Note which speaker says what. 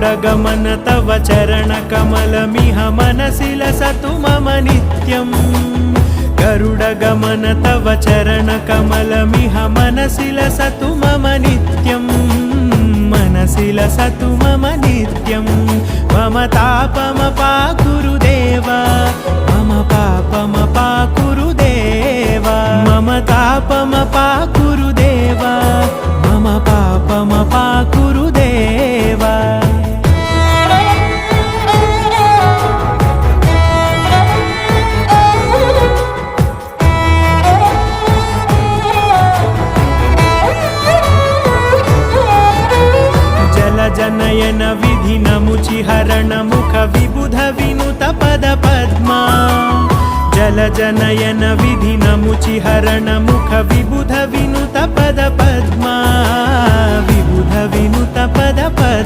Speaker 1: गरुडगमन तव चरणकमलमिह मनसि लसतु मम नित्यम् गरुडगमन तव चरणकमलमिह मनसि लसतु मम नित्यम् मनसि लसतु मम नित्यं मम तापमपाकुरुदेव मम पापमपाकुरुदेव मम तापमपाकुरुदेव मम पापमपाकुरुदेव जनयन विधि नमुचिहरण मुख विबुध विनुत पद पद्मा जल जनयन विधि नमुचिहरण मुख विबुध विनुत पद पद्मा विबुध विनुत पद पद्मा।